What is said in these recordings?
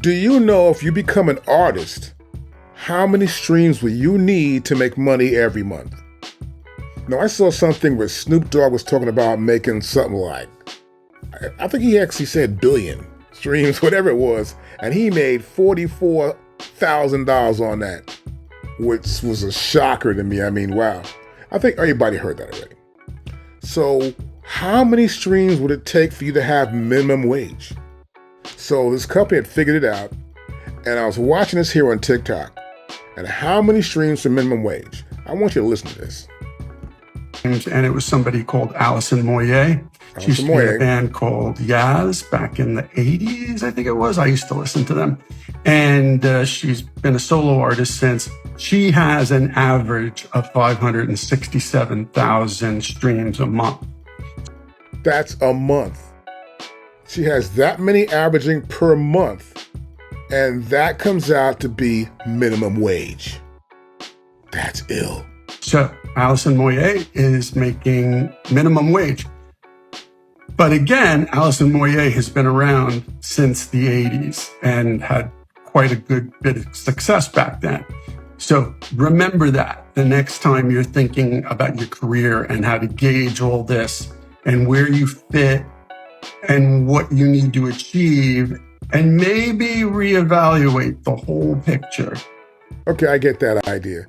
Do you know if you become an artist, how many streams will you need to make money every month? Now, I saw something where Snoop Dogg was talking about making something like, I think he actually said billion streams, whatever it was, and he made $44,000 on that, which was a shocker to me. I mean, wow. I think everybody heard that already. So how many streams would it take for you to have minimum wage? So this company had figured it out, and I was watching this here on TikTok. And how many streams for minimum wage? I want you to listen to this. And it was somebody called Alison Moyet. She used to be in a band called Yaz back in the 80s, I think it was. I used to listen to them. And she's been a solo artist since. She has an average of 567,000 streams a month. That's a month. She has that many averaging per month. And that comes out to be minimum wage. That's ill. So Alison Moyet is making minimum wage. But again, Alison Moyet has been around since the 80s and had quite a good bit of success back then. So remember that the next time you're thinking about your career and how to gauge all this and where you fit and what you need to achieve, and maybe reevaluate the whole picture. Okay, I get that idea.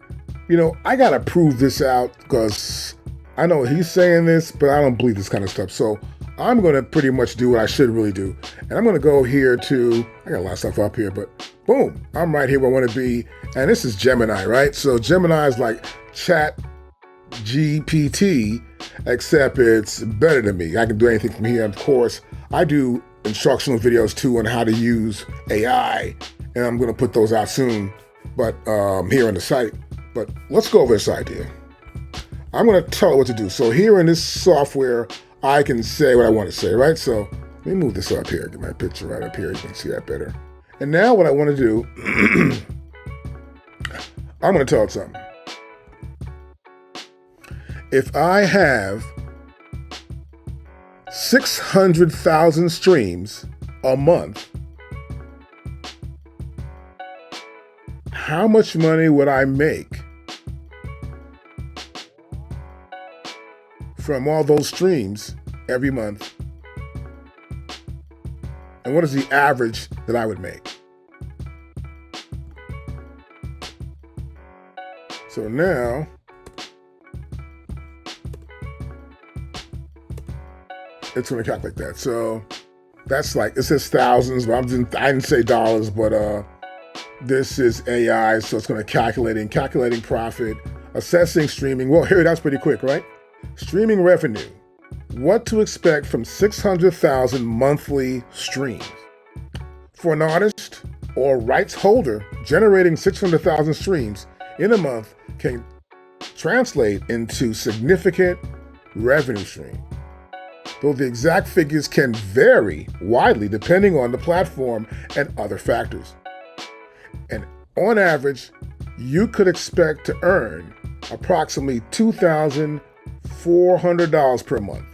You know, I gotta prove this out because I know he's saying this, but I don't believe this kind of stuff. So I'm gonna pretty much do what I should really do. And I'm gonna go here to, I got a lot of stuff up here, but boom, I'm right here where I wanna be. And this is Gemini, right? So Gemini is like Chat GPT, except it's better than me. I can do anything from here. Of course, I do instructional videos too on how to use AI, and I'm gonna put those out soon, but here on the site. But let's go over this idea. I'm gonna tell it what to do. So here in this software, I can say what I want to say, right? So let me move this up here, get my picture right up here. You can see that better. And now what I want to do, I'm gonna tell it something. If I have 600,000 streams a month, how much money would I make from all those streams every month? And what is the average that I would make? So now, it's going to calculate that. So that's like, it says thousands, but I didn't say dollars, but this is AI, so it's going to calculating profit, assessing streaming. Well, here, that's pretty quick, right? Streaming revenue. What to expect from 600,000 monthly streams. For an artist or rights holder, generating 600,000 streams in a month can translate into significant revenue stream. Though the exact figures can vary widely depending on the platform and other factors. And on average, you could expect to earn approximately $2,400 per month.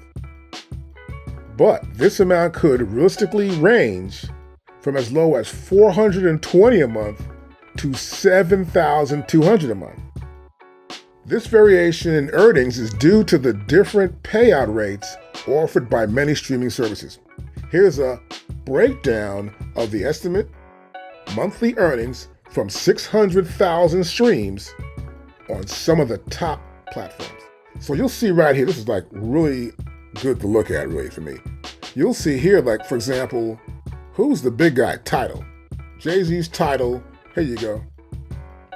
But this amount could realistically range from as low as $420 a month to $7,200 a month. This variation in earnings is due to the different payout rates offered by many streaming services. Here's a breakdown of the estimate monthly earnings from 600,000 streams on some of the top platforms. So you'll see right here, this is like really good to look at really for me. You'll see here, like for example, who's the big guy? Tidal. Jay-Z's Tidal, here you go.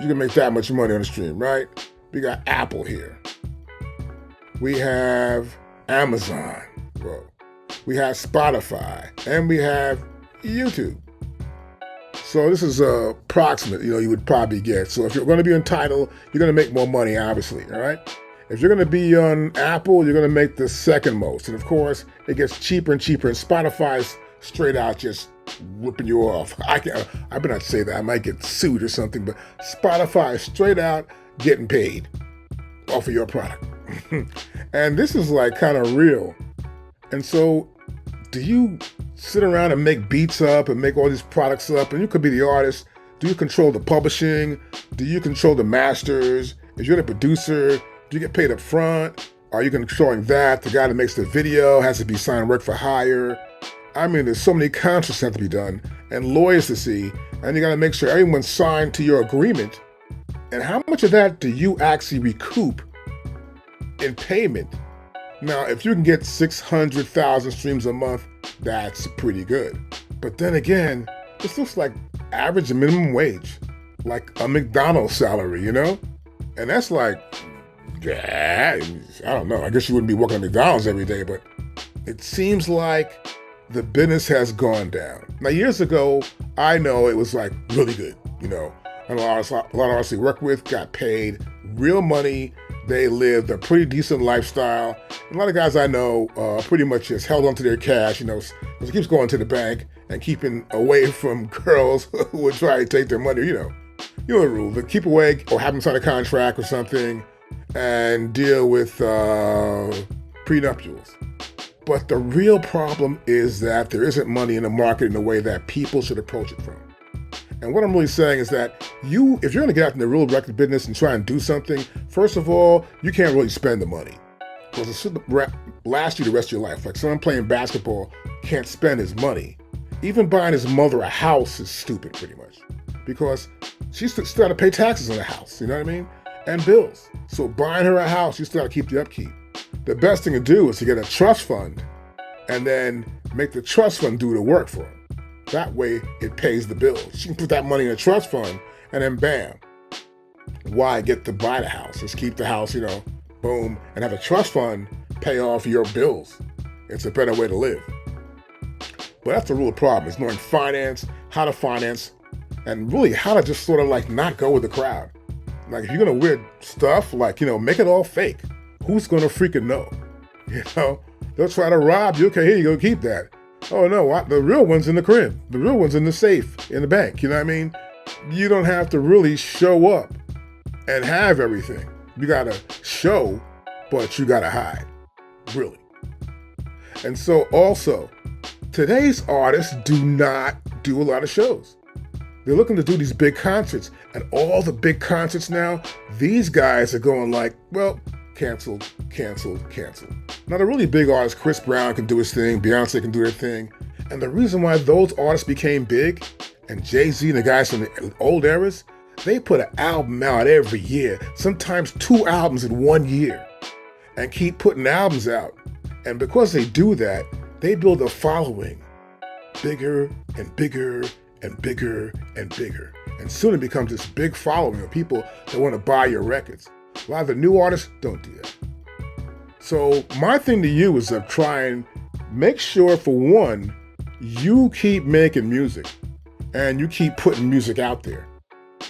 You can make that much money on the stream, right? We got Apple here. We have Amazon. Whoa. We have Spotify, and we have YouTube. So this is approximate, you would probably get. So if you're going to be on Tidal, you're going to make more money, obviously, all right? If you're going to be on Apple, you're going to make the second most. And of course, it gets cheaper and cheaper. And Spotify's straight out just ripping you off. I better not say that. I might get sued or something. But Spotify is straight out getting paid off of your product. And this is like kind of real. And so do you sit around and make beats up and make all these products up, and you could be the artist. Do you control the publishing? Do you control the masters? If you're the producer, do you get paid up front? Are you controlling that? The guy that makes the video has to be signed work for hire. I mean, there's so many contracts that have to be done and lawyers to see, and you got to make sure everyone's signed to your agreement. And how much of that do you actually recoup in payment? Now, if you can get 600,000 streams a month, that's pretty good. But then again, this looks like average minimum wage, like a McDonald's salary, you know? And that's like, yeah, I don't know. I guess you wouldn't be working at McDonald's every day, but it seems like the business has gone down. Now, years ago, I know it was like really good, you know? And a lot of artists we worked with got paid real money. They lived a pretty decent lifestyle. And a lot of guys I know pretty much just held onto their cash, you know, it keeps going to the bank and keeping away from girls who would try to take their money, you know the rule. But keep away or have them sign a contract or something and deal with prenuptials. But the real problem is that there isn't money in the market in the way that people should approach it from. And what I'm really saying is that if you're going to get out in the real record business and try and do something, first of all, you can't really spend the money because it should last you the rest of your life. Like someone playing basketball can't spend his money. Even buying his mother a house is stupid pretty much because she's still got to pay taxes on the house, you know what I mean? And bills. So buying her a house, you still got to keep the upkeep. The best thing to do is to get a trust fund and then make the trust fund do the work for him. That way, it pays the bills. She can put that money in a trust fund, and then bam. Why get to buy the house? Just keep the house, you know, boom, and have a trust fund pay off your bills. It's a better way to live. But that's the real problem, is knowing finance, and really how to just sort of like not go with the crowd. Like if you're going to wear stuff, like, you know, make it all fake. Who's going to freaking know? You know, they'll try to rob you. Okay, here you go, keep that. Oh no, the real one's in the crib. The real one's in the safe, in the bank. You know what I mean? You don't have to really show up and have everything. You gotta show, but you gotta hide. Really. And so also, today's artists do not do a lot of shows. They're looking to do these big concerts. And all the big concerts now, these guys are going like, well, canceled. Now the really big artists, Chris Brown can do his thing, Beyonce can do their thing. And the reason why those artists became big, and Jay-Z and the guys from the old eras, they put an album out every year, sometimes 2 albums in 1 year, and keep putting albums out. And because they do that, they build a following bigger and bigger and bigger and bigger. And soon it becomes this big following of people that want to buy your records. A lot of the new artists don't do that. So my thing to you is to try and make sure, for one, you keep making music and you keep putting music out there.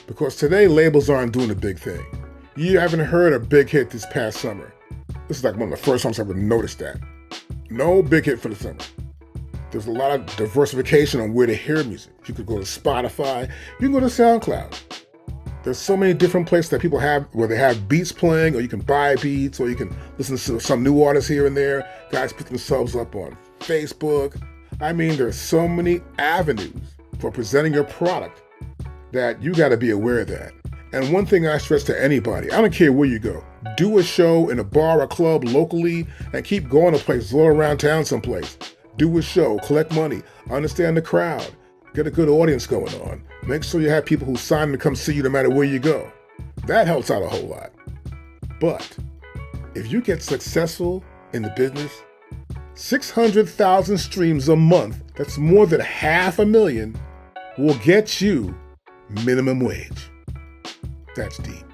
Because today labels aren't doing a big thing. You haven't heard a big hit this past summer. This is like one of the first times I've ever noticed that. No big hit for the summer. There's a lot of diversification on where to hear music. You could go to Spotify, you can go to SoundCloud. There's so many different places that people have where they have beats playing, or you can buy beats, or you can listen to some new artists here and there. Guys put themselves up on Facebook. I mean, there's so many avenues for presenting your product that you got to be aware of that. And one thing I stress to anybody, I don't care where you go, do a show in a bar or club locally and keep going to places all around town someplace. Do a show, collect money, understand the crowd, get a good audience going on. Make sure you have people who sign to come see you no matter where you go. That helps out a whole lot. But if you get successful in the business, 600,000 streams a month, that's more than 500,000, will get you minimum wage. That's deep.